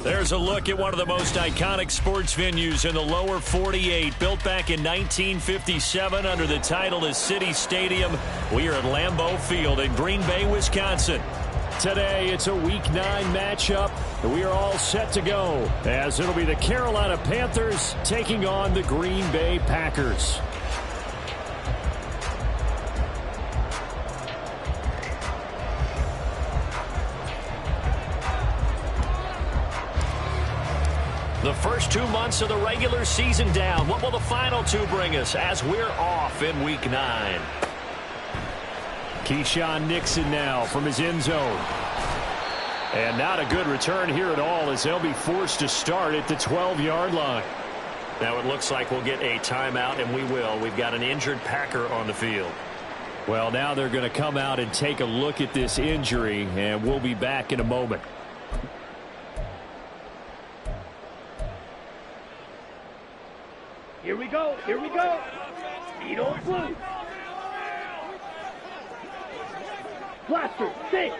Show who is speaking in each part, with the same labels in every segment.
Speaker 1: There's a look at one of the most iconic sports venues in the lower 48. Built back in 1957 under the title of City Stadium. We are at Lambeau Field in Green Bay, Wisconsin. Today, it's a Week 9 matchup. We are all set to go, as it'll be the Carolina Panthers taking on the Green Bay Packers. The first 2 months of the regular season down. What will the final two bring us as we're off in Week 9? Keyshawn Nixon now from his end zone. And not a good return here at all, as they'll be forced to start at the 12-yard line. Now it looks like we'll get a timeout, and we will. We've got an injured Packer on the field. Well, now they're going to come out and take a look at this injury, and we'll be back in a moment.
Speaker 2: Here we go. Here we go. Speed on blue. Blaster, 6.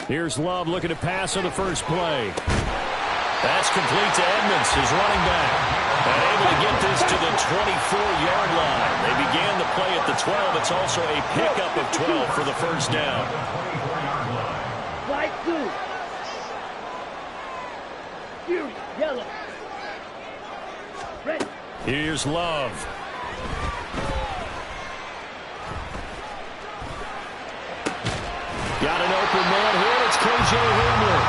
Speaker 1: Here's Love looking to pass on the first play. That's complete to Edmonds, his running back. And able to get this to the 24-yard line. They began the play at the 12. It's also a pickup of 12 for the first down.
Speaker 2: Flight 2. Fury, yellow. Red.
Speaker 1: Here's Love. Got an open man here. It's KJ Hamler.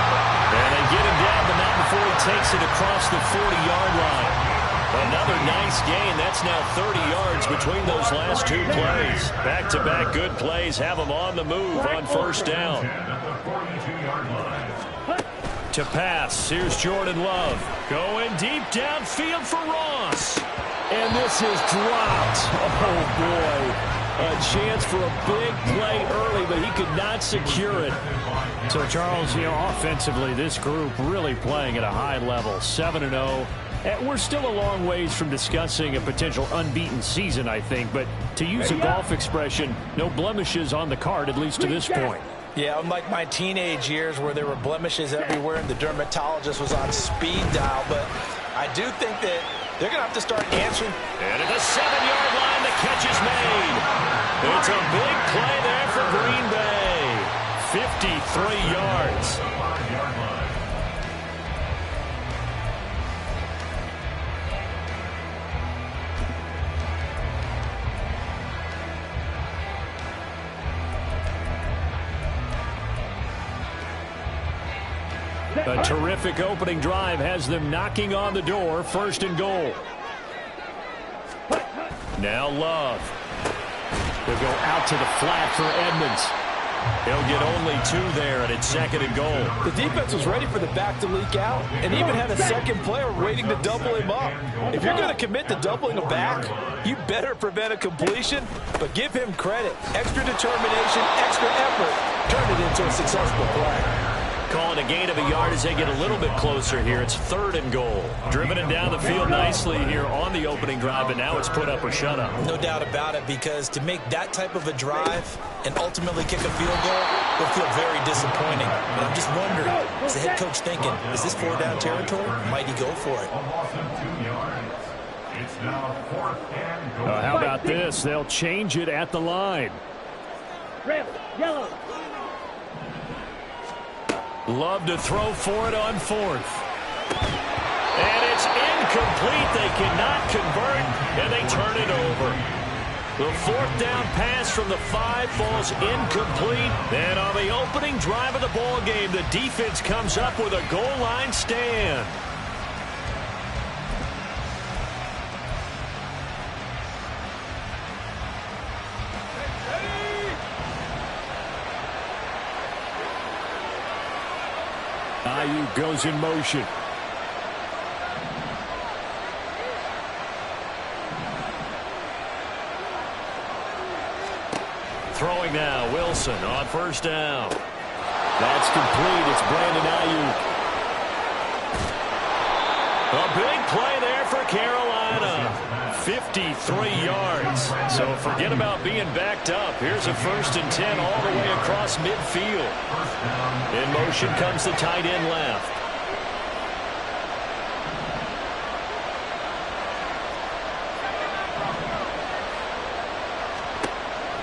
Speaker 1: And they get him down, but not before he takes it across the 40-yard line. Another nice gain. That's now 30 yards between those last two plays. Back-to-back good plays have them on the move on first down. To pass, here's Jordan Love. Going deep downfield for Ross. And this is dropped. Oh, boy. A chance for a big play early, but he could not secure it. So, Charles, offensively, this group really playing at a high level, 7-0. And we're still a long ways from discussing a potential unbeaten season, I think. But to use a golf expression, no blemishes on the card, at least to this point.
Speaker 3: Yeah, unlike my teenage years where there were blemishes everywhere and the dermatologist was on speed dial. But I do think that they're going to have to start answering.
Speaker 1: And at the 7-yard line, the catch is made. It's a big play there for Green Bay. 53 yards. A terrific opening drive has them knocking on the door. First and goal. Now Love. They'll go out to the flat for Edmonds. He'll get only 2 there, and it's second and goal.
Speaker 3: The defense was ready for the back to leak out and even had a second player waiting to double him up. If you're going to commit to doubling a back, you better prevent a completion, but give him credit. Extra determination, extra effort turned it into a successful play.
Speaker 1: Calling a gain of a yard as they get a little bit closer here. It's third and goal. Driven it down the field nicely here on the opening drive, and now it's put up or shut up.
Speaker 3: No doubt about it, because to make that type of a drive and ultimately kick a field goal will feel very disappointing. And I'm just wondering, is the head coach thinking, is this 4-down territory? Might he go for it?
Speaker 1: How about this? They'll change it at the line.
Speaker 2: Red, yellow.
Speaker 1: Love to throw for it on fourth. And it's incomplete. They cannot convert, and they turn it over. The 4th down pass from the 5 falls incomplete. And on the opening drive of the ball game, the defense comes up with a goal line stand. Ayuk goes in motion. Throwing now, Wilson on first down. That's complete. It's Brandon Ayuk. A big play there for Carolina. 53 yards. So forget about being backed up. Here's a 1st and 10 all the way across midfield. In motion comes the tight end left.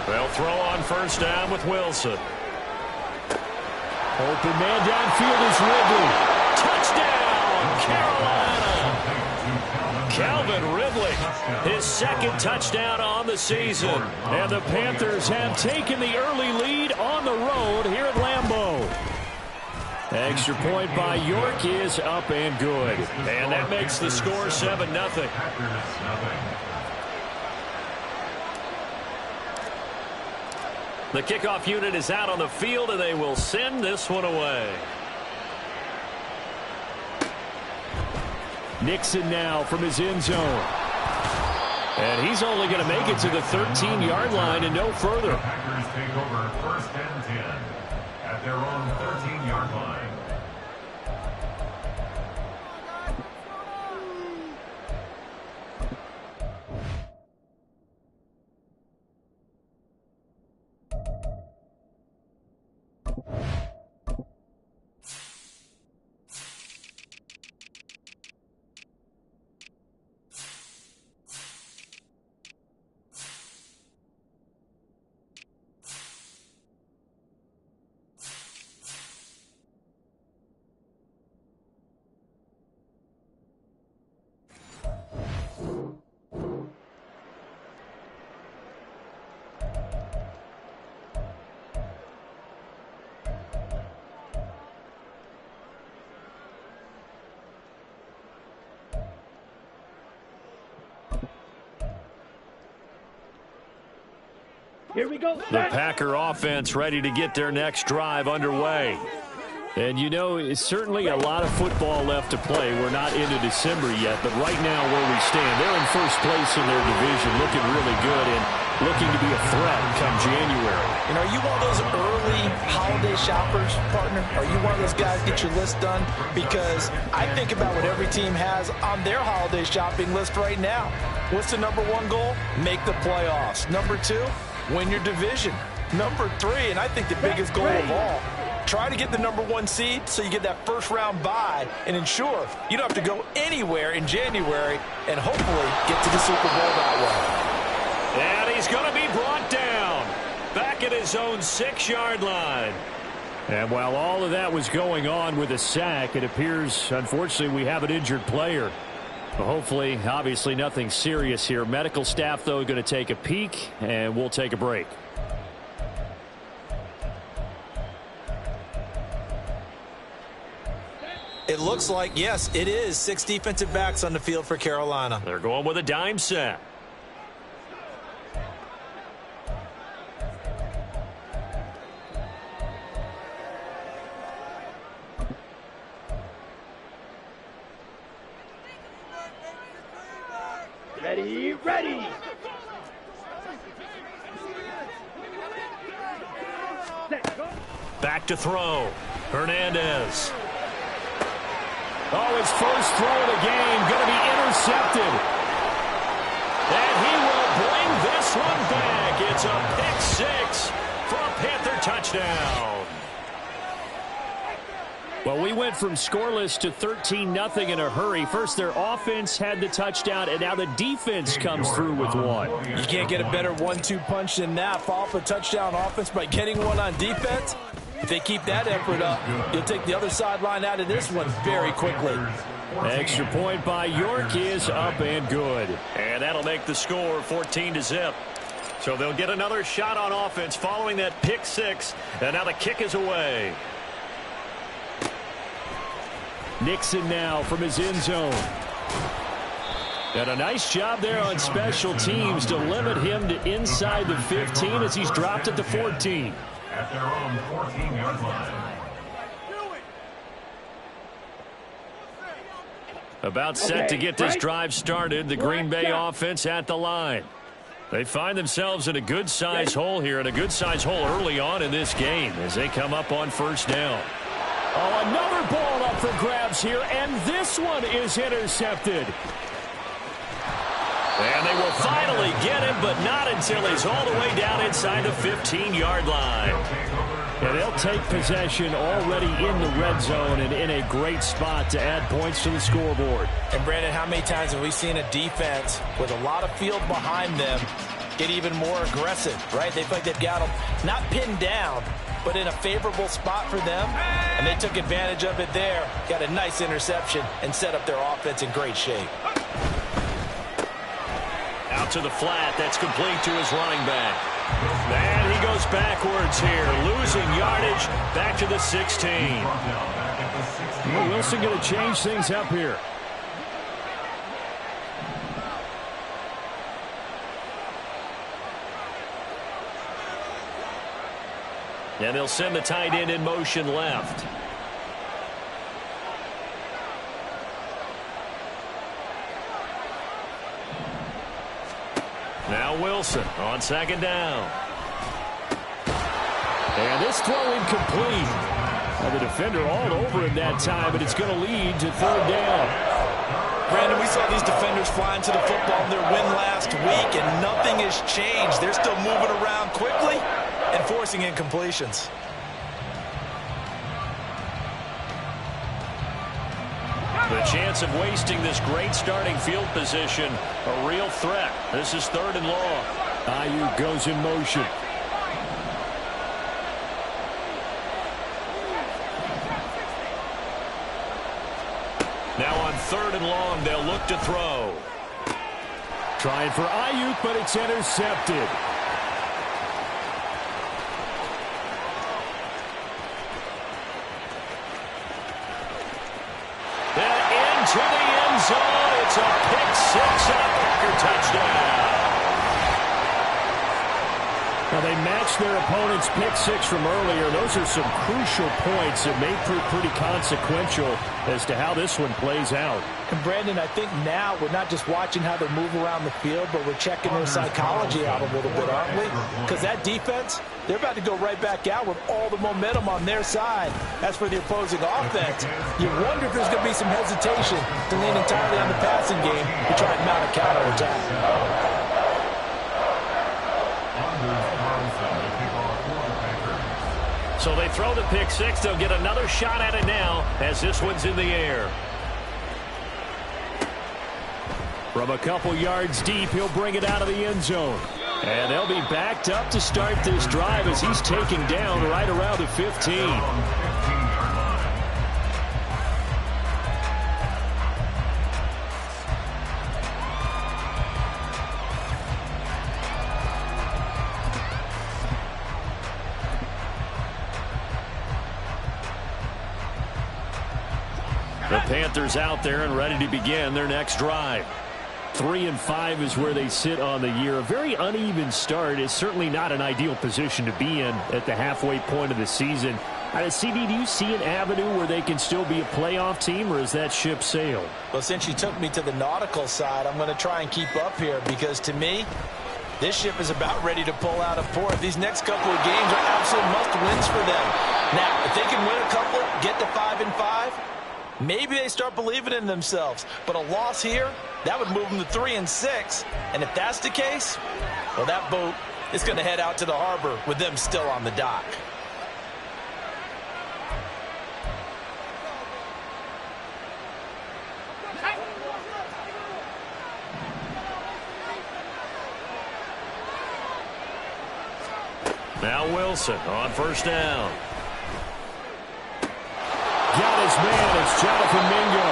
Speaker 1: They'll throw on first down with Wilson. Open man downfield is Ridley. Touchdown, Carolina. Calvin Ridley, his second touchdown on the season. And the Panthers have taken the early lead on the road here at Lambeau. Extra point by York is up and good. And that makes the score 7-0. The kickoff unit is out on the field, and they will send this one away. Nixon now from his end zone. And he's only going to make it to the 13-yard line and no further.
Speaker 4: The Packers take over first and 10 at their own 13-yard line.
Speaker 2: Here we go.
Speaker 1: The Packer offense ready to get their next drive underway. And, you know, it's certainly a lot of football left to play. We're not into December yet, but right now where we stand, they're in first place in their division, looking really good and looking to be a threat come January.
Speaker 3: And are you one of those early holiday shoppers, partner? Are you one of those guys get your list done? Because I think about what every team has on their holiday shopping list right now. What's the number one goal? Make the playoffs. Number two, win your division. Number three, and I think the biggest goal of all, try to get the number one seed so you get that first round bye and ensure you don't have to go anywhere in January and hopefully get to the Super Bowl that way.
Speaker 1: And he's going to be brought down back at his own 6-yard line. And while all of that was going on with a sack, it appears, unfortunately, we have an injured player. Hopefully, obviously, nothing serious here. Medical staff, though, going to take a peek, and we'll take a break.
Speaker 3: It looks like, yes, it is 6 defensive backs on the field for Carolina.
Speaker 1: They're going with a dime set.
Speaker 2: Ready, ready. Set, go.
Speaker 1: Back to throw. Hernandez. Oh, his first throw of the game going to be intercepted. And he will bring this one back. It's a pick-6 for a Panther touchdown. Well, we went from scoreless to 13-0 in a hurry. First, their offense had the touchdown, and now the defense comes through with one.
Speaker 3: You can't get a better 1-2 punch than that. Follow up a touchdown offense by getting one on defense. If they keep that effort up, you'll take the other sideline out of this one very quickly.
Speaker 1: Extra point by York is up and good. And that'll make the score 14-0. So they'll get another shot on offense following that pick-6. And now the kick is away. Nixon now from his end zone. And a nice job there on special teams to limit him to inside the 15 as he's dropped at the 14.
Speaker 4: At their own 14-yard line.
Speaker 1: About set to get this drive started. The Green Bay offense at the line. They find themselves in a good-sized hole here, and a good-sized hole early on in this game as they come up on first down. Oh, another ball up for grabs here, and this one is intercepted. And they will finally get him, but not until he's all the way down inside the 15-yard line. And they'll take possession already in the red zone and in a great spot to add points to the scoreboard.
Speaker 3: And, Brandon, how many times have we seen a defense with a lot of field behind them get even more aggressive, right? They feel like they've got them not pinned down, but in a favorable spot for them, and they took advantage of it there. Got a nice interception and set up their offense in great shape.
Speaker 1: Out to the flat. That's complete to his running back. And he goes backwards here, losing yardage back to the 16.
Speaker 5: Wilson going to change things up here.
Speaker 1: And they'll send the tight end in motion left. Now Wilson on second down.
Speaker 5: And this throw incomplete. The defender all over him that time, but it's going to lead to third down.
Speaker 3: Brandon, we saw these defenders flying to the football in their win last week, and nothing has changed. They're still moving around quickly and forcing incompletions.
Speaker 1: The chance of wasting this great starting field position, a real threat. This is third and long.
Speaker 5: Ayuk goes in motion.
Speaker 1: Now on third and long, they'll look to throw.
Speaker 5: Trying for Ayuk, but it's intercepted.
Speaker 1: To the end zone. It's a pick six and a Packer touchdown.
Speaker 5: Now they matched their opponent's pick six from earlier. Those are some crucial points that may prove pretty consequential as to how this one plays out.
Speaker 3: And Brandon, I think now we're not just watching how they move around the field, but we're checking their psychology out a little bit, aren't we? Because that defense, they're about to go right back out with all the momentum on their side. As for the opposing offense, you wonder if there's going to be some hesitation to lean entirely on the passing game to try and mount a counterattack.
Speaker 1: So they throw the pick six. They'll get another shot at it now as this one's in the air.
Speaker 5: From a couple yards deep, he'll bring it out of the end zone.
Speaker 1: And they'll be backed up to start this drive as he's taken down right around the 15. The Panthers out there and ready to begin their next drive.
Speaker 5: 3-5 is where they sit on the year. A very uneven start is certainly not an ideal position to be in at the halfway point of the season. CD, do you see an avenue where they can still be a playoff team, or is that ship sailed?
Speaker 3: Well, since you took me to the nautical side, I'm going to try and keep up here because to me, this ship is about ready to pull out of port. These next couple of games are absolute must-wins for them. Now, if they can win a couple, get to 5-5, maybe they start believing in themselves. But a loss here, that would move them to 3-6. And if that's the case, well, that boat is going to head out to the harbor with them still on the dock.
Speaker 1: Now Wilson on first down.
Speaker 5: Got his man. It's Jonathan Mingo.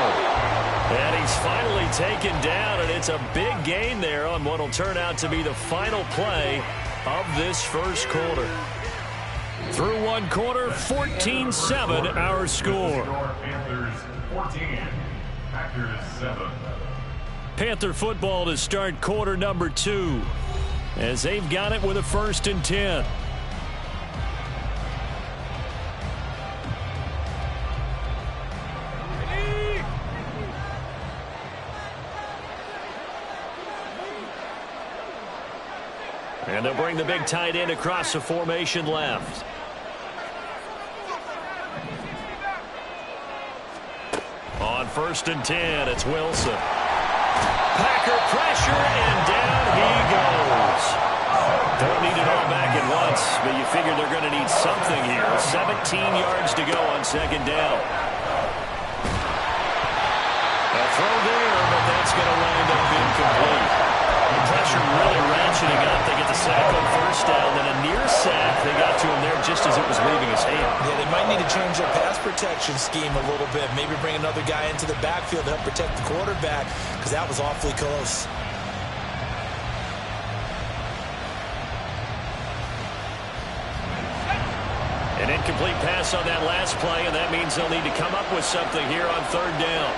Speaker 1: And he's finally taken down, and it's a big gain there on what will turn out to be the final play of this first quarter. Through one quarter, 14-7 our score.
Speaker 4: Panthers 14, Packers 7.
Speaker 1: Panther football to start quarter number 2 as they've got it with a 1st and 10. And they'll bring the big tight end across the formation left. On 1st and 10, it's Wilson. Packer pressure, and down he goes. Don't need it all back at once, but you figure they're going to need something here. 17 yards to go on 2nd down. A throw there, but that's going to wind up incomplete. The pressure really ratcheting up. They as it was leaving his hand.
Speaker 3: Yeah, they might need to change their pass protection scheme a little bit. Maybe bring another guy into the backfield to help protect the quarterback, because that was awfully close.
Speaker 1: An incomplete pass on that last play, and that means they'll need to come up with something here on third down.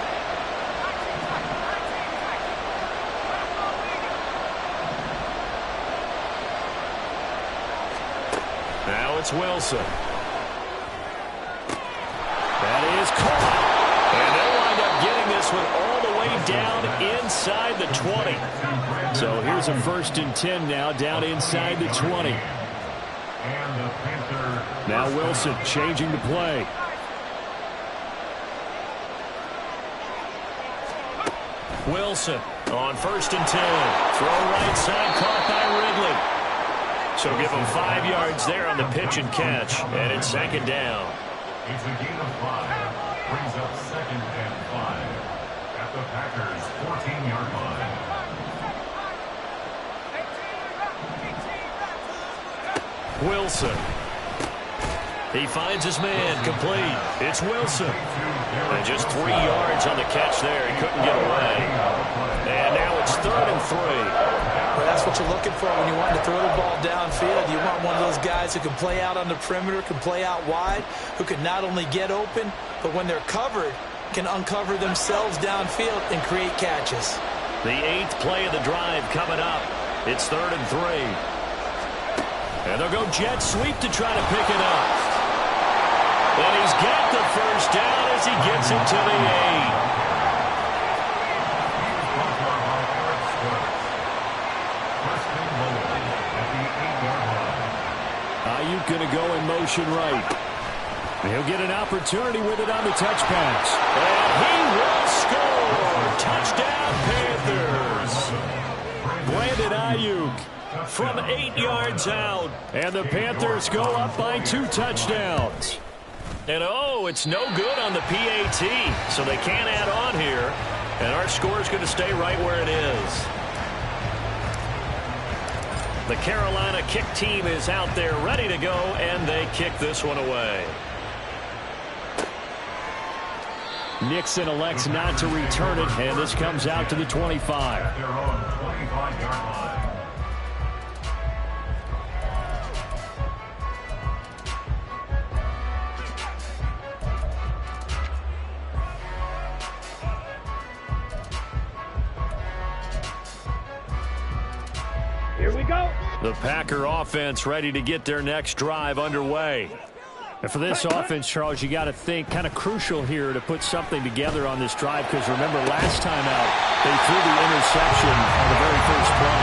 Speaker 1: Now it's Wilson. That is caught. And they'll wind up getting this one all the way down inside the 20.
Speaker 5: So here's a 1st and 10 now, down inside the 20. Now Wilson changing the play.
Speaker 1: Wilson on 1st and 10. Throw right side, caught by Ridley. So give him 5 yards there on the pitch and catch. And it's 2nd down.
Speaker 4: It's a gain of 5. Brings up 2nd and 5 at the Packers' 14-yard line.
Speaker 1: Wilson. He finds his man, complete. It's Wilson. And just 3 yards on the catch there. He couldn't get away. And now it's 3rd and 3.
Speaker 3: Well, that's what you're looking for when you want to throw the ball downfield. You want one of those guys who can play out on the perimeter, can play out wide, who can not only get open, but when they're covered, can uncover themselves downfield and create catches.
Speaker 1: The 8th play of the drive coming up. It's 3rd and 3. And they'll go jet sweep to try to pick it up. And he's got the 1st down as he gets it to the 8.
Speaker 5: Ayuk going to go in motion right. He'll get an opportunity with it on the touch pass.
Speaker 1: And he will score. Touchdown, Panthers.
Speaker 5: Brandon Ayuk from 8 yards out. And the Panthers go up by 2 touchdowns.
Speaker 1: And oh, it's no good on the PAT. So they can't add on here. And our score is going to stay right where it is. The Carolina kick team is out there ready to go, and they kick this one away.
Speaker 5: Nixon elects not to return it, and this comes out to the 25.
Speaker 4: At their own 25-yard line.
Speaker 2: Here we go.
Speaker 1: The Packer offense ready to get their next drive underway.
Speaker 5: And for this offense, Charles, you got to think kind of crucial here to put something together on this drive, because remember last time out they threw the interception on the very first play.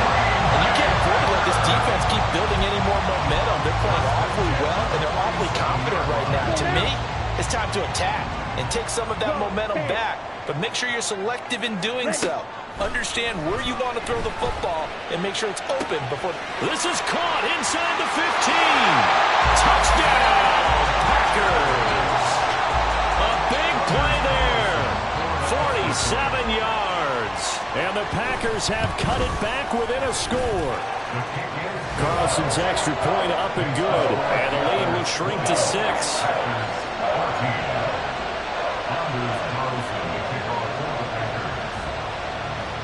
Speaker 3: And you can't afford to let this defense keep building any more momentum. They're playing awfully well, and they're awfully confident right now. To me, it's time to attack and take some of that momentum back. But make sure you're selective in doing so. Understand where you want to throw the football and make sure it's open before.
Speaker 1: This is caught inside the 15. Touchdown, Packers. A big play there. 47 yards.
Speaker 5: And the Packers have cut it back within a score. Carlson's extra point up and good.
Speaker 1: And the lead will shrink to 6.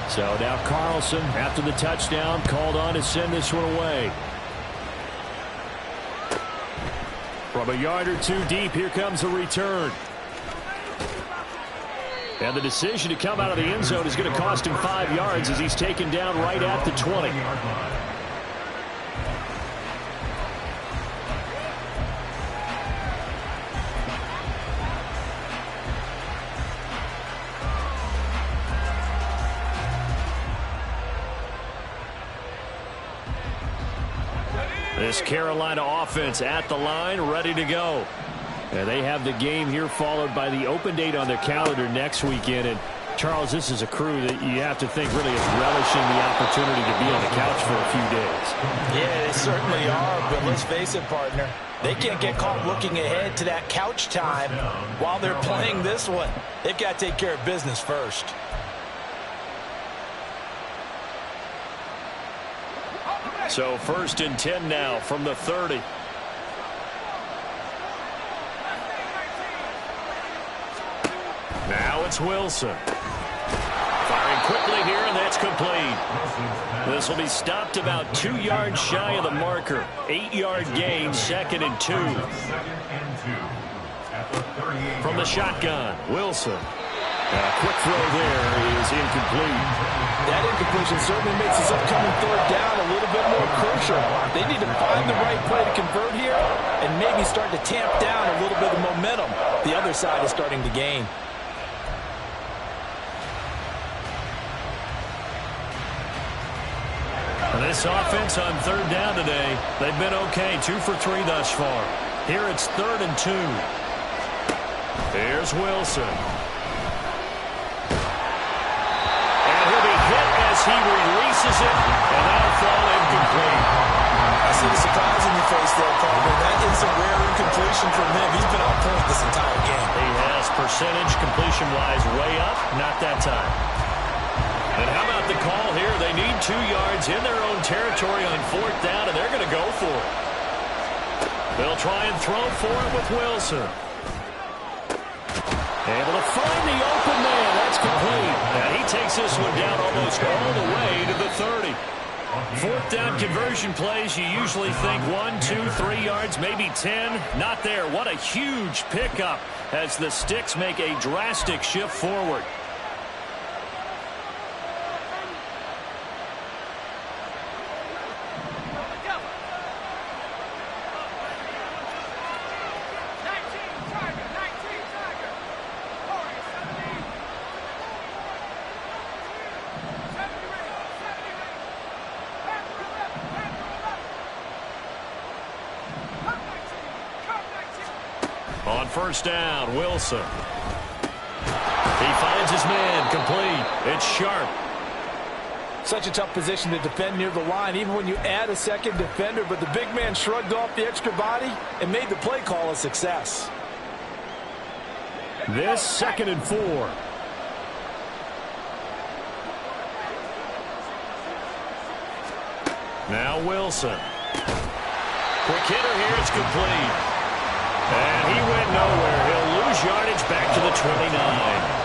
Speaker 5: So now Carlson, after the touchdown, called on to send this one away. From a yard or 2 deep, here comes a return. And the decision to come out of the end zone is going to cost him 5 yards as he's taken down right at the 20.
Speaker 1: This Carolina offense at the line, ready to go.
Speaker 5: And they have the game here followed by the open date on their calendar next weekend. And Charles, this is a crew that you have to think really is relishing the opportunity to be on the couch for a few days.
Speaker 3: Yeah, they certainly are, but let's face it, partner. They can't get caught looking ahead to that couch time while they're playing this one. They've got to take care of business first.
Speaker 1: So 1st and 10 now from the 30.
Speaker 5: Now it's Wilson. Firing quickly here, and that's complete. This will be stopped about 2 yards shy of the marker. 8-yard gain, 2nd and 2. From the shotgun, Wilson. A quick throw there is incomplete.
Speaker 3: That incompletion certainly makes this upcoming 3rd down a little bit more crucial. They need to find the right play to convert here and maybe start to tamp down a little bit of momentum the other side is starting to gain.
Speaker 5: This offense on 3rd down today, they've been okay, 2 for 3 thus far. Here it's 3rd and 2. Here's Wilson. And he'll be hit as he releases it, and that'll fall incomplete.
Speaker 3: I see the surprise in your face there, partner. That is a rare incompletion from him. He's been on point this entire game.
Speaker 5: He has percentage completion-wise way up, not that time. And how about the call here? They need 2 yards in their own territory on 4th down, and they're going to go for it. They'll try and throw for it with Wilson. Able to find the open man. That's complete. And he takes this one down almost all the way to the 30. 4th down conversion plays, you usually think 1, 2, 3 yards, maybe 10. Not there. What a huge pickup as the Sticks make a drastic shift forward. On 1st down, Wilson. He finds his man, complete. It's Sharp.
Speaker 3: Such a tough position to defend near the line, even when you add a second defender, but the big man shrugged off the extra body and made the play call a success.
Speaker 5: This 2nd and 4. Now Wilson. Quick hitter here, it's complete. And he went nowhere. He'll lose yardage back to the 29.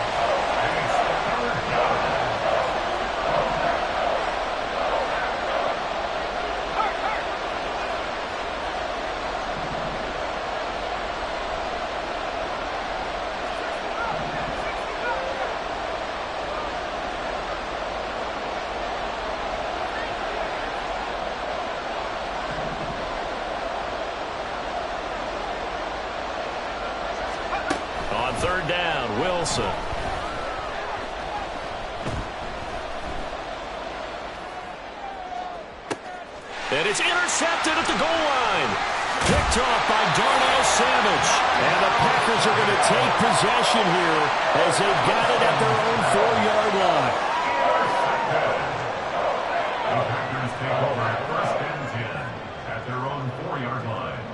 Speaker 5: On 3rd down, Wilson. And it's intercepted at the goal line. Picked off by Darnell Savage. And the Packers are going to take possession here as they've got it at their own 4-yard line.
Speaker 4: The Packers take over 1st and 10 at their own 4-yard line.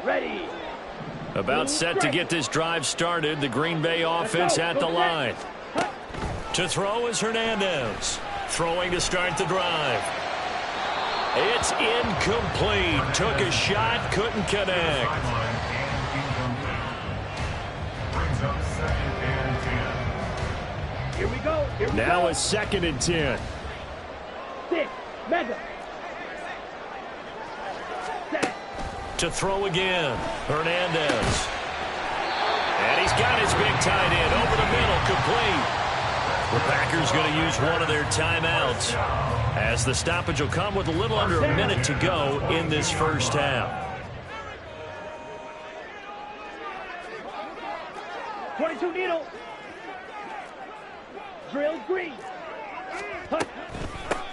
Speaker 2: Ready.
Speaker 5: About set to get this drive started. The Green Bay offense at the line. To throw is Hernandez. Throwing to start the drive. It's incomplete. Took a shot, couldn't connect.
Speaker 4: Brings up 2nd and 10.
Speaker 2: Here we go. Here we
Speaker 5: Now
Speaker 2: go.
Speaker 5: it's 2nd and 10.
Speaker 2: 6. Mega. Set.
Speaker 5: To throw again, Hernandez. And he's got his big tight end over the middle, complete. The Packers going to use one of their timeouts as the stoppage will come with a little under a minute to go in this 1st half.
Speaker 2: 22 needle. Drill green.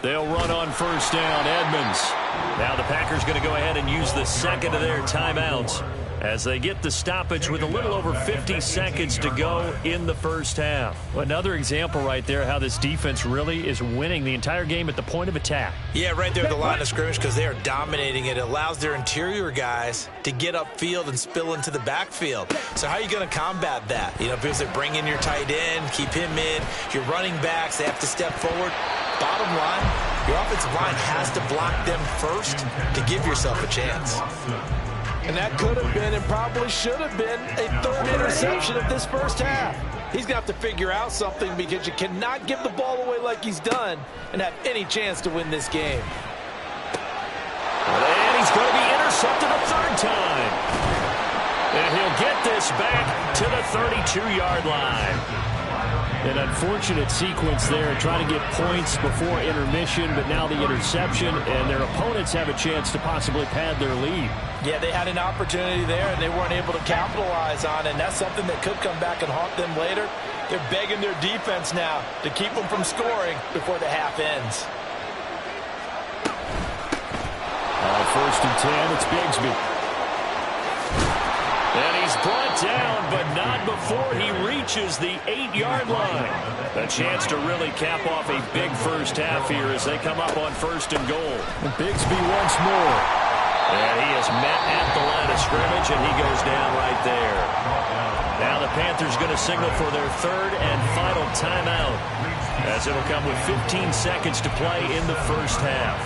Speaker 5: They'll run on 1st down, Edmonds. Now the Packers going to go ahead and use the 2nd of their timeouts as they get the stoppage with a little over 50 seconds to go in the 1st half. Another example right there how this defense really is winning the entire game at the point of attack.
Speaker 3: Yeah, right there at the line of scrimmage because they are dominating it. It allows their interior guys to get upfield and spill into the backfield. So how are you going to combat that? You know, because they bring in your tight end, keep him in. Your running backs, they have to step forward. Bottom line, your offensive line has to block them first to give yourself a chance. And that could have been and probably should have been a third interception of this first half. He's going to have to figure out something because you cannot give the ball away like he's done and have any chance to win this game.
Speaker 5: And he's going to be intercepted a third time. And he'll get this back to the 32-yard line. An unfortunate sequence there, trying to get points before intermission, but now the interception, and their opponents have a chance to possibly pad their lead.
Speaker 3: Yeah, they had an opportunity there, and they weren't able to capitalize on it, and that's something that could come back and haunt them later. They're begging their defense now to keep them from scoring before the half ends.
Speaker 5: First and 10, it's Bigsby. And he's brought down, but not before he reaches the 8-yard line. A chance to really cap off a big first half here as they come up on first and goal. And Bigsby once more. And he is met at the line of scrimmage, and he goes down right there. Now the Panthers going to signal for their third and final timeout, as it'll come with 15 seconds to play in the first half.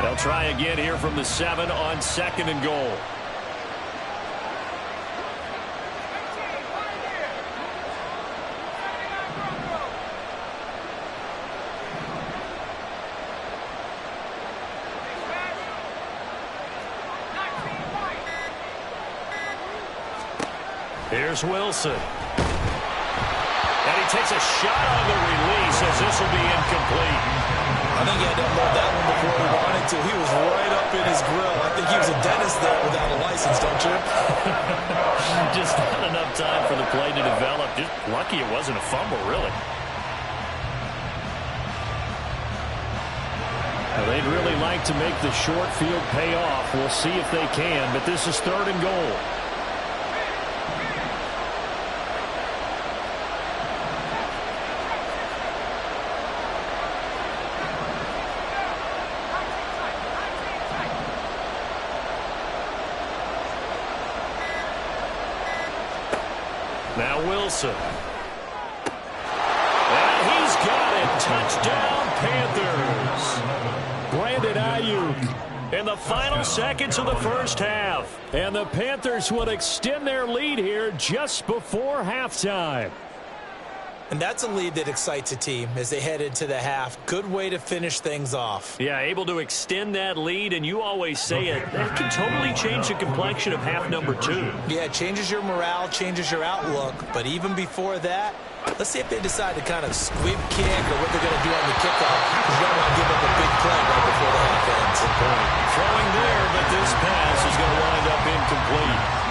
Speaker 5: They'll try again here from the 7 on second and goal. Here's Wilson. And he takes a shot on the release as this will be incomplete.
Speaker 3: I think he had to unload that one before he wanted to. He was right up in his grill. I think he was a dentist there without a license, don't you?
Speaker 5: Just not enough time for the play to develop. Just lucky it wasn't a fumble, really. Well, they'd really like to make the short field pay off. We'll see if they can, but this is third and goal. Now Wilson. And he's got it. Touchdown, Panthers. Brandon Ayuk in the final seconds of the first half. And the Panthers will extend their lead here just before halftime.
Speaker 3: And that's a lead that excites a team as they head into the half. Good way to finish things off.
Speaker 5: Yeah, able to extend that lead, and you always say it, that can totally change the complexion of half number 2.
Speaker 3: Yeah, it changes your morale, changes your outlook. But even before that, let's see if they decide to kind of squib kick or what they're going to do on the kickoff. Because you don't want to give up a big play right before the half ends.
Speaker 5: Good point. Throwing there, but this pass is going to wind up incomplete.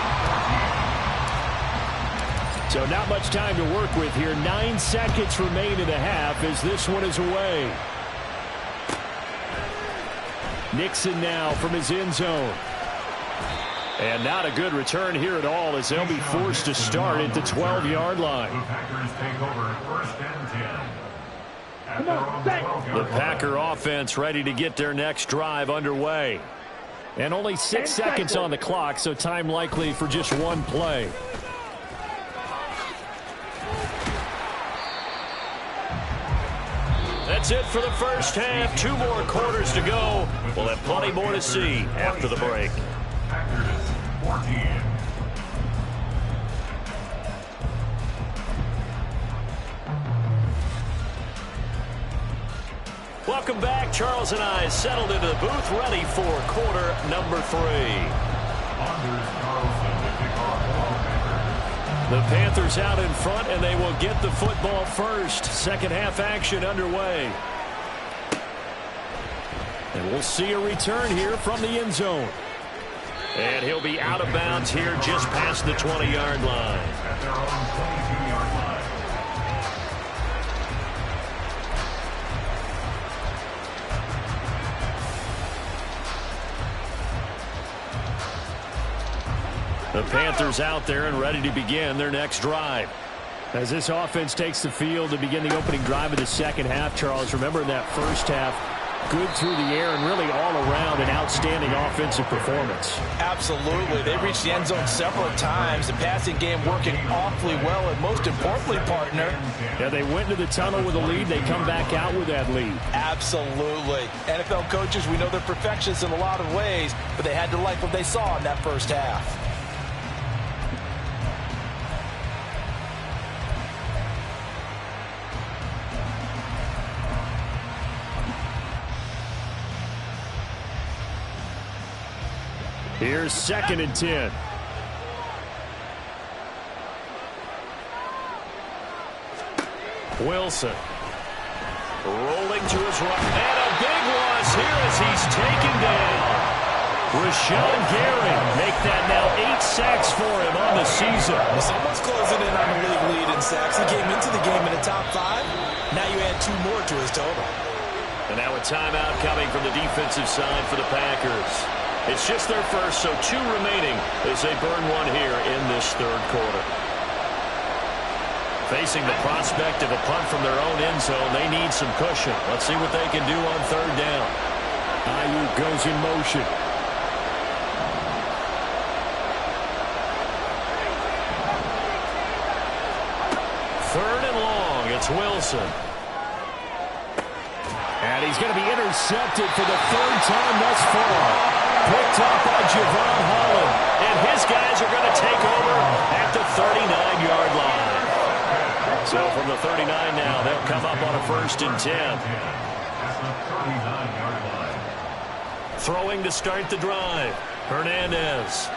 Speaker 5: So not much time to work with here. 9 seconds remain in the half as this one is away. Nixon now from his end zone. And not a good return here at all as they'll be forced to start at the 12-yard line.
Speaker 4: The Packers take over first and 10.
Speaker 2: Come on, set.
Speaker 5: The Packer offense ready to get their next drive underway. And only 6 seconds on the clock, so time likely for just one play. That's it for the first half. 2 more quarters to go. We'll have plenty more to see after the break.
Speaker 4: Packers 14.
Speaker 5: Welcome back. Charles and I settled into the booth, ready for quarter number 3. The Panthers out in front, and they will get the football first. Second half action underway. And we'll see a return here from the end zone. And he'll be out of bounds here just past the 20-yard line.
Speaker 4: At their own 22-yard line.
Speaker 5: The Panthers out there and ready to begin their next drive. As this offense takes the field to begin the opening drive of the second half, Charles, remember in that first half, good through the air and really all around an outstanding offensive performance.
Speaker 3: Absolutely. They reached the end zone several times. The passing game working awfully well, and most importantly, partner.
Speaker 5: Yeah, they went into the tunnel with a lead. They come back out with that lead.
Speaker 3: Absolutely. NFL coaches, we know they're perfectionists in a lot of ways, but they had to like what they saw in that first half.
Speaker 5: Here's 2nd and 10.
Speaker 1: Wilson rolling to his right. And a big loss here as he's taken down. Rashawn Gary make that now 8 sacks for him on the season.
Speaker 3: Someone's closing in on the league lead in sacks. He came into the game in the top 5. Now you add 2 more to his total.
Speaker 1: And now a timeout coming from the defensive side for the Packers. It's just their first, so 2 remaining as they burn one here in this third quarter. Facing the prospect of a punt from their own end zone, they need some cushion. Let's see what they can do on 3rd down.
Speaker 5: Ayuk goes in motion.
Speaker 1: Third and long, it's Wilson.
Speaker 5: And he's going to be intercepted for the 3rd time thus far. Picked up by Javon Holland.
Speaker 1: And his guys are going to take over at the 39-yard line. So from the 39 now, they'll come up on a 1st and 10. Throwing to start the drive. Hernandez.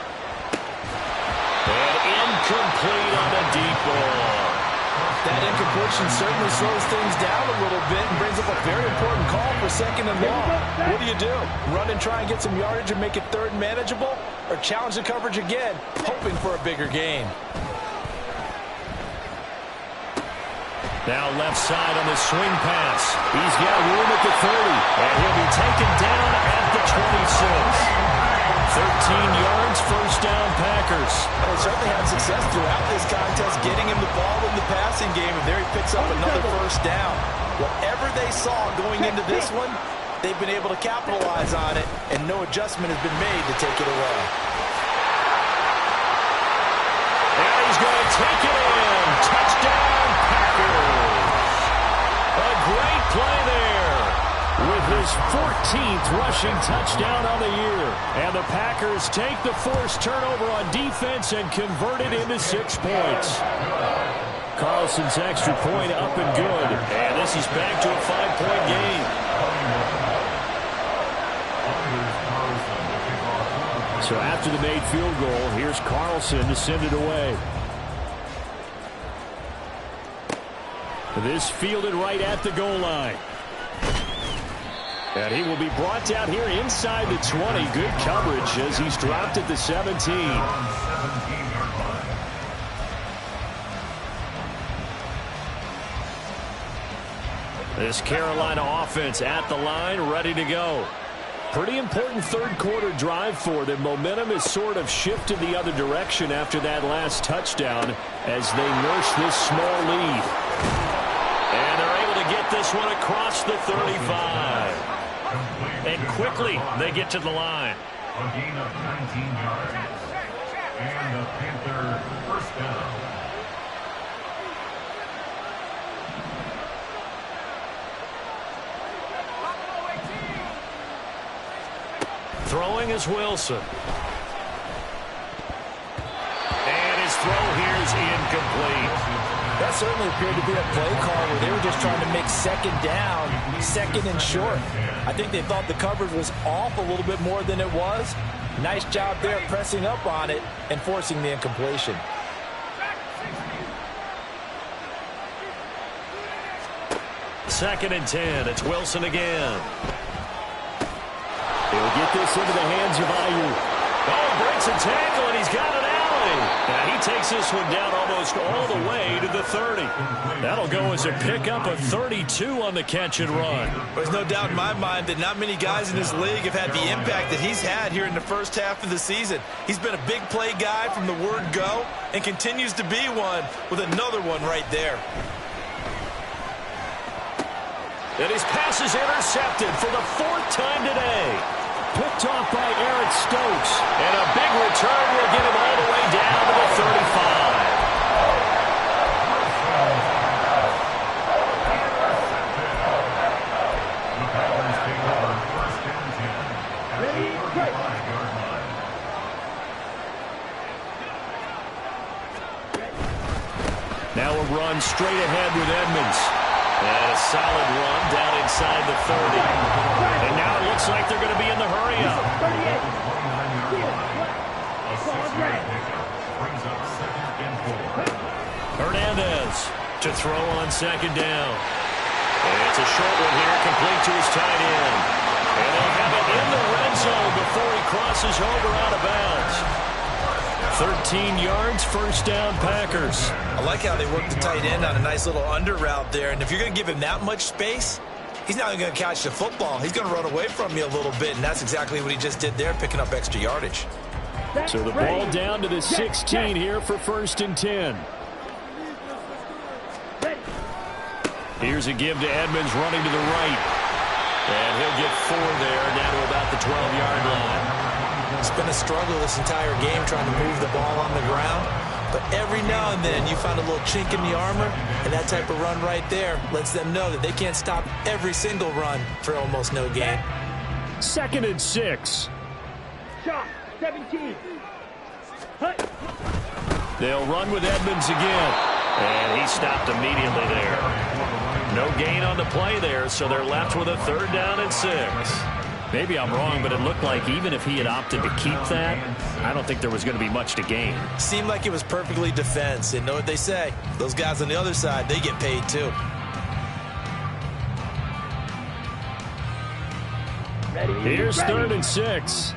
Speaker 1: And incomplete on a deep ball.
Speaker 3: That incompletion certainly slows things down a little bit and brings up a very important call for 2nd and long. What do? Run and try and get some yardage and make it 3rd and manageable? Or challenge the coverage again, hoping for a bigger gain?
Speaker 1: Now left side on the swing pass. He's got room at the 30. And he'll be taken down at the 26. 13 yards, 1st down, Packers.
Speaker 3: Well, they certainly had success throughout this contest, getting him the ball in the passing game, and there he picks up another 1st down. Whatever they saw going into this one, they've been able to capitalize on it, and no adjustment has been made to take it away.
Speaker 1: And he's going to take it in. Touchdown, Packers. A great play there. With his 14th rushing touchdown on the year. And the Packers take the forced turnover on defense and convert it into 6 points. Carlson's extra point up and good. And this is back to a 5-point game. So after the made field goal, here's Carlson to send it away. This fielded right at the goal line. And he will be brought down here inside the 20. Good coverage as he's dropped at the 17. This Carolina offense at the line, ready to go. Pretty important 3rd quarter drive for them. Momentum has sort of shifted the other direction after that last touchdown as they nurse this small lead. And they're able to get this one across the 35. And quickly, they get to the line.
Speaker 4: A gain of 19 yards. And the Panther 1st down.
Speaker 1: Throwing is Wilson. And his throw here is incomplete.
Speaker 3: That certainly appeared to be a play call where they were just trying to make 2nd down, 2nd and short. I think they thought the coverage was off a little bit more than it was. Nice job there pressing up on it and forcing the incompletion.
Speaker 1: Second and 10. It's Wilson again.
Speaker 5: He'll get this into the hands of Ayuk.
Speaker 1: Oh, breaks a tackle, and he's got an alley. Now he takes this one down almost all the way to the 30. That'll go as a pickup of 32 on the catch and run.
Speaker 3: There's no doubt in my mind that not many guys in this league have had the impact that he's had here in the first half of the season. He's been a big play guy from the word go and continues to be one with another one right there.
Speaker 1: And his pass is intercepted for the 4th time today.
Speaker 5: Picked Picked off by Eric Stokes. And a big return will get him all the way down to the 35. Now a run straight ahead with Edmonds. And a solid run down inside the 30. And now it looks like they're going to be in the hurry-up. Hernandez to throw on second down. And it's a short one here, complete to his tight end. And they'll have it in the red zone before he crosses over out of bounds. 13 yards, first down, Packers.
Speaker 3: I like how they work the tight end on a nice little under route there. And if you're going to give him that much space, he's not going to catch the football. He's going to run away from you a little bit, and that's exactly what he just did there, picking up extra yardage.
Speaker 5: So the ball down to the 16 here for 1st and 10. Here's a give to Edmonds running to the right. And he'll get 4 there, down to about the 12-yard line.
Speaker 3: It's been a struggle this entire game trying to move the ball on the ground. But every now and then you find a little chink in the armor, and that type of run right there lets them know that they can't stop every single run for almost no gain.
Speaker 5: 2nd and 6.
Speaker 2: Shot, 17. Hut.
Speaker 5: They'll run with Edmonds again. And he stopped immediately there. No gain on the play there, so they're left with a 3rd down and 6. Maybe I'm wrong, but it looked like even if he had opted to keep that, I don't think there was going to be much to gain.
Speaker 3: Seemed like it was perfectly defense. And know what they say? Those guys on the other side, they get paid too.
Speaker 5: Here's 3rd and 6.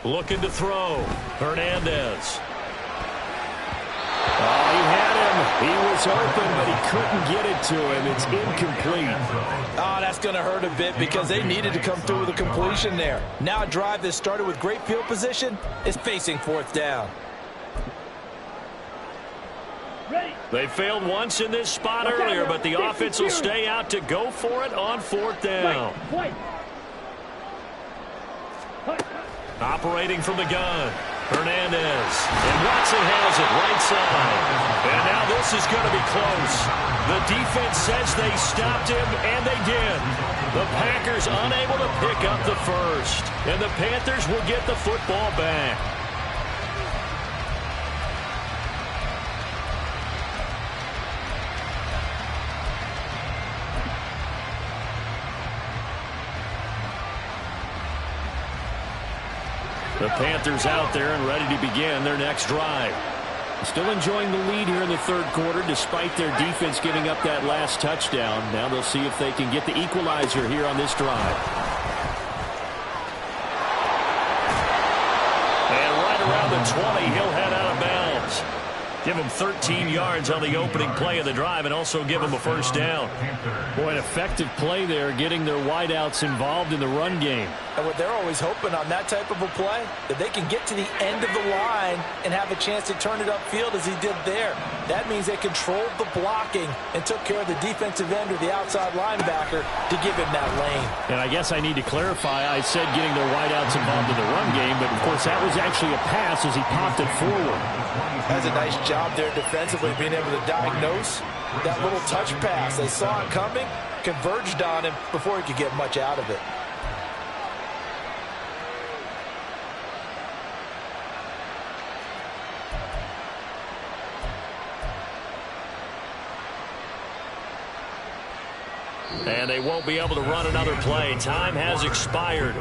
Speaker 5: Looking to throw. Hernandez. Oh, he had him. He was open, but he couldn't get it to him. It's incomplete.
Speaker 3: Oh, that's going to hurt a bit because they needed to come through with a completion there. Now a drive that started with great field position is facing 4th down.
Speaker 5: They failed once in this spot earlier, but the offense will stay out to go for it on 4th down. Operating from the gun. Hernandez. And Watson has it right side. And now this is going to be close. The defense says they stopped him, and they did. The Packers unable to pick up the first. And the Panthers will get the football back. The Panthers out there and ready to begin their next drive. Still enjoying the lead here in the 3rd quarter despite their defense giving up that last touchdown. Now they'll see if they can get the equalizer here on this drive. And right around the 20, he'll head out of bounds. Give him 13 yards on the opening play of the drive and also give him a 1st down. Boy, an effective play there, getting their wideouts involved in the run game.
Speaker 3: And what they're always hoping on that type of a play, that they can get to the end of the line and have a chance to turn it upfield as he did there. That means they controlled the blocking and took care of the defensive end or the outside linebacker to give him that lane.
Speaker 5: And I guess I need to clarify, I said getting their wideouts involved in the run game, but of course that was actually a pass as he popped it forward.
Speaker 3: That's a nice job there defensively, being able to diagnose that little touch pass. They saw it coming, converged on him before he could get much out of it.
Speaker 5: And they won't be able to run another play. Time has expired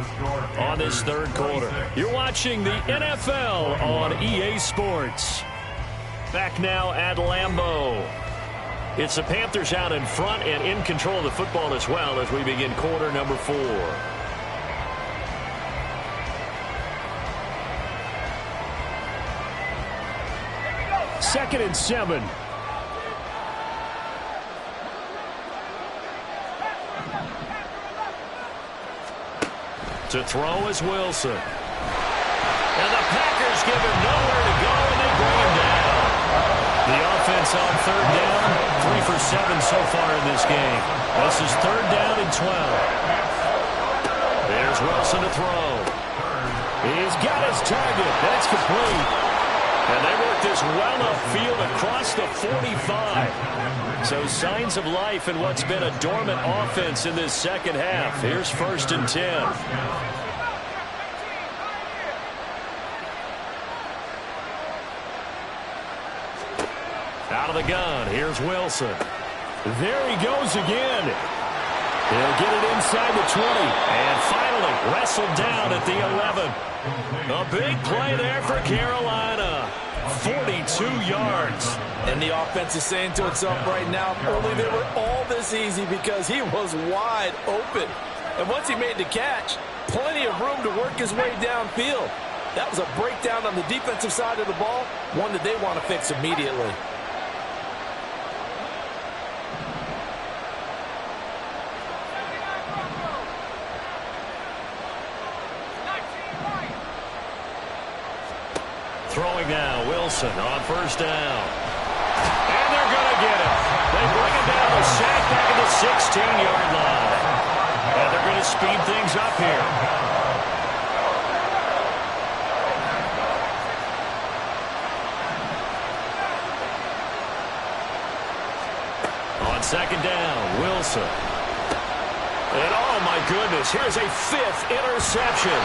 Speaker 5: on this 3rd quarter. You're watching the NFL on EA Sports. Back now at Lambeau. It's the Panthers out in front and in control of the football as well as we begin quarter number 4. Second and 7. To throw is Wilson. And the Packers give him nowhere to go, and they bring him down. The offense on 3rd down, 3 for 7 so far in this game.
Speaker 1: This is 3rd down and 12. There's Wilson to throw. He's got his target. That's complete. And they work this well upfield across the 45. So signs of life in what's been a dormant offense in this second half. Here's 1st and 10. Out of the gun. Here's Wilson. There he goes again. He'll get it inside the 20. And finally wrestled down at the 11. A big play there for Carolina. 42 yards.
Speaker 3: And the offense is saying to itself right now, only they were all this easy because he was wide open. And once he made the catch, plenty of room to work his way downfield. That was a breakdown on the defensive side of the ball, one that they want to fix immediately.
Speaker 1: Throwing now, Wilson on 1st down. And they're going to get him. They bring him down the sack back at the 16-yard line. And they're going to speed things up here. On 2nd down, Wilson. And oh my goodness, here's a 5th interception.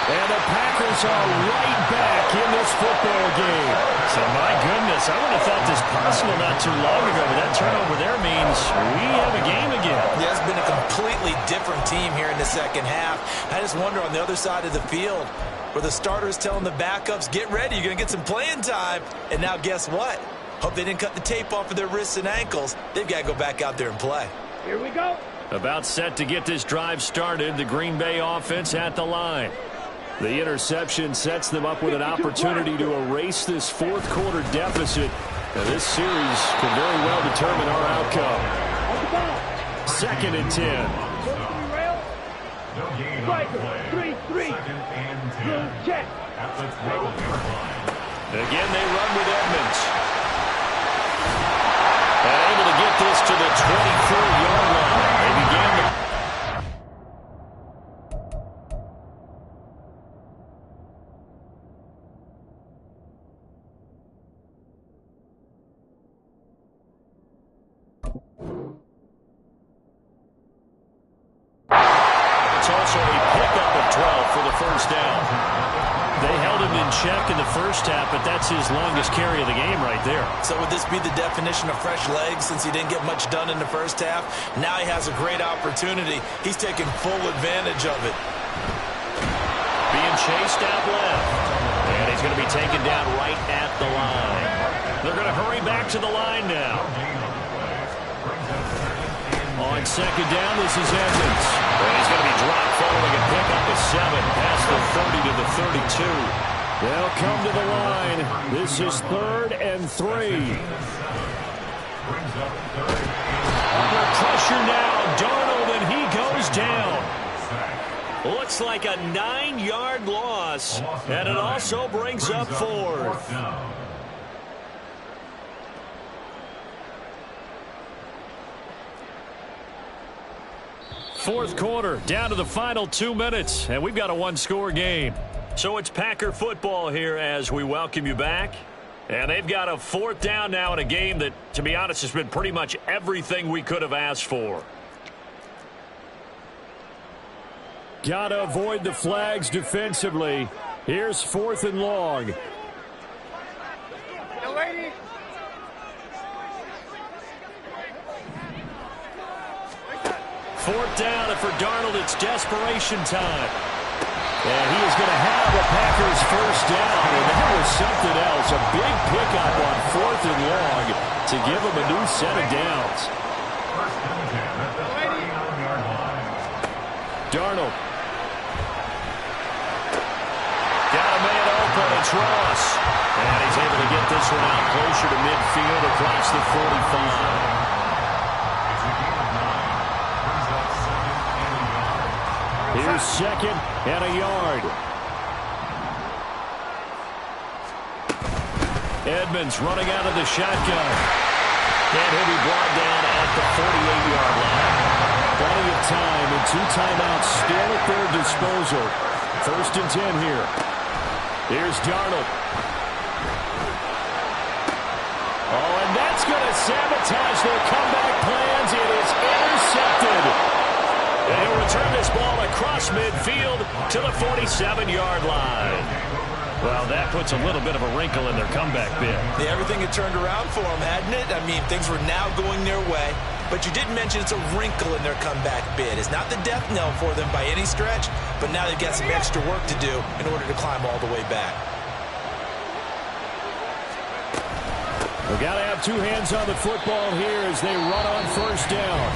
Speaker 1: And the Packers are right back in this football game. So, my goodness, I would have thought this possible not too long ago, but that turnover there means we have a game again.
Speaker 3: Yeah, it's been a completely different team here in the second half. I just wonder on the other side of the field where the starters telling the backups, get ready, you're going to get some playing time. And now guess what? Hope they didn't cut the tape off of their wrists and ankles. They've got to go back out there and play.
Speaker 2: Here we go.
Speaker 1: About set to get this drive started, the Green Bay offense at the line. The interception sets them up with an opportunity to erase this 4th quarter deficit. Now, this series can very well determine our outcome. 2nd and 10.
Speaker 4: No gain on the play.
Speaker 2: 3-3.
Speaker 4: 2nd and 10.
Speaker 2: Check.
Speaker 4: At the 12-yard line.
Speaker 1: Again, they run with Edmonds. And able to get this to the 24-yard line. They began the 1st down. They held him in check in the first half, but that's his longest carry of the game right there.
Speaker 3: So would this be the definition of fresh legs since he didn't get much done in the first half? Now he has a great opportunity. He's taking full advantage of it.
Speaker 1: Being chased out left. And he's going to be taken down right at the line. They're going to hurry back to the line now. On 2nd down, this is Edmonds. And he's going to be dropped following a pickup of 7 past the 30 to the 32. They'll come to the line. This is 3rd and 3. Under pressure now, Darnold, and he goes down. Looks like a 9-yard loss, and it also brings up 4th. 4th quarter, down to the final 2 minutes, and we've got a 1-score game. So it's Packer football here as we welcome you back. And they've got a 4th down now in a game that, to be honest, has been pretty much everything we could have asked for. Gotta avoid the flags defensively. Here's 4th and long. 4th down, and for Darnold, it's desperation time. And he is going to have the Packers 1st down, and that was something else. A big pickup on 4th and long to give him a new set of downs. Darnold. Got a man open, it's Ross. And he's able to get this one out closer to midfield across the 45. Here's 2nd and a yard. Edmonds running out of the shotgun. And he'll be brought down at the 48-yard line. 2 timeouts still at their disposal. 1st and 10 here. Here's Darnold. Oh, and that's going to sabotage their comeback plans. It is intercepted. And he'll return this ball across midfield to the 47-yard line. Well, that puts a little bit of a wrinkle in their comeback bid.
Speaker 3: Yeah, everything had turned around for them, hadn't it? I mean, things were now going their way. But you didn't mention it's a wrinkle in their comeback bid. It's not the death knell for them by any stretch, but now they've got some extra work to do in order to climb all the way back.
Speaker 1: We've got to have 2 hands on the football here as they run on 1st down.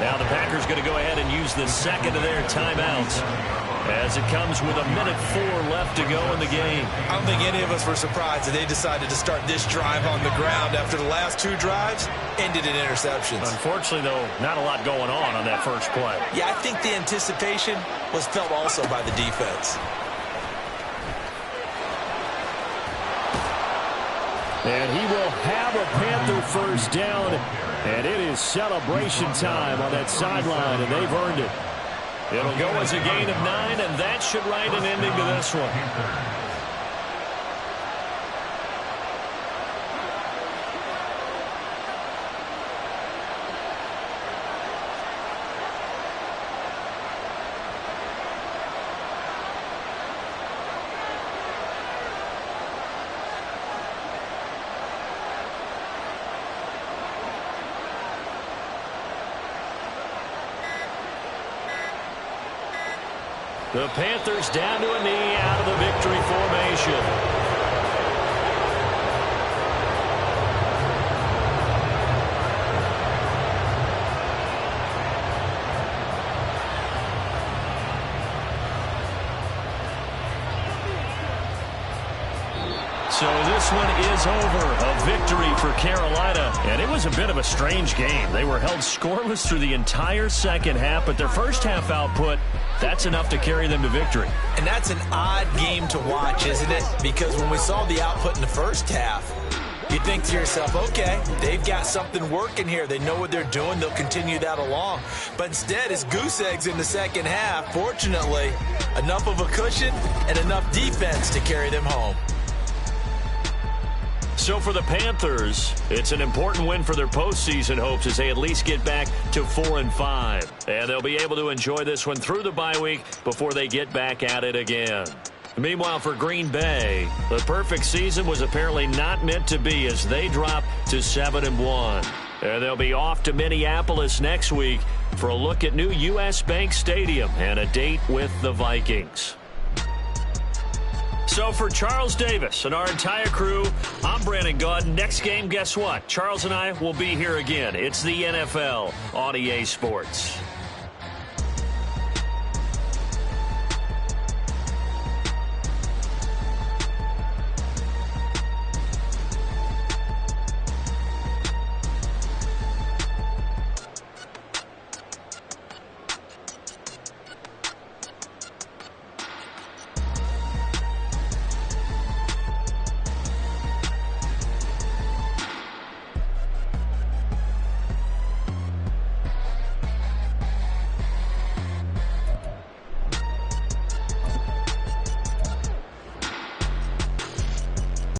Speaker 5: Now the Packers going to go ahead and use the second of their timeouts as it comes with 1:04 left to go in the game.
Speaker 3: I don't think any of us were surprised that they decided to start this drive on the ground after the last 2 drives ended in interceptions.
Speaker 5: Unfortunately, though, not a lot going on that first play.
Speaker 3: Yeah, I think the anticipation was felt also by the defense.
Speaker 1: And he will have a Panther 1st down. And it is celebration time on that sideline, and they've earned it.
Speaker 5: It'll go as a gain of 9, and that should write an ending to this one. The Panthers down to a knee out of the victory formation. So this one is over. A victory for Carolina. And it was a bit of a strange game. They were held scoreless through the entire second half, but their first half output, that's enough to carry them to victory.
Speaker 3: And that's an odd game to watch, isn't it? Because when we saw the output in the first half, you think to yourself, okay, they've got something working here. They know what they're doing. They'll continue that along. But instead, it's goose eggs in the second half. Fortunately, enough of a cushion and enough defense to carry them home.
Speaker 5: So for the Panthers, it's an important win for their postseason hopes as they at least get back to 4-5. And they'll be able to enjoy this one through the bye week before they get back at it again. Meanwhile, for Green Bay, the perfect season was apparently not meant to be as they drop to 7-1. And they'll be off to Minneapolis next week for a look at new U.S. Bank Stadium and a date with the Vikings. So for Charles Davis and our entire crew, I'm Brandon Gaud. Next game, guess what? Charles and I will be here again. It's the NFL on EA Sports.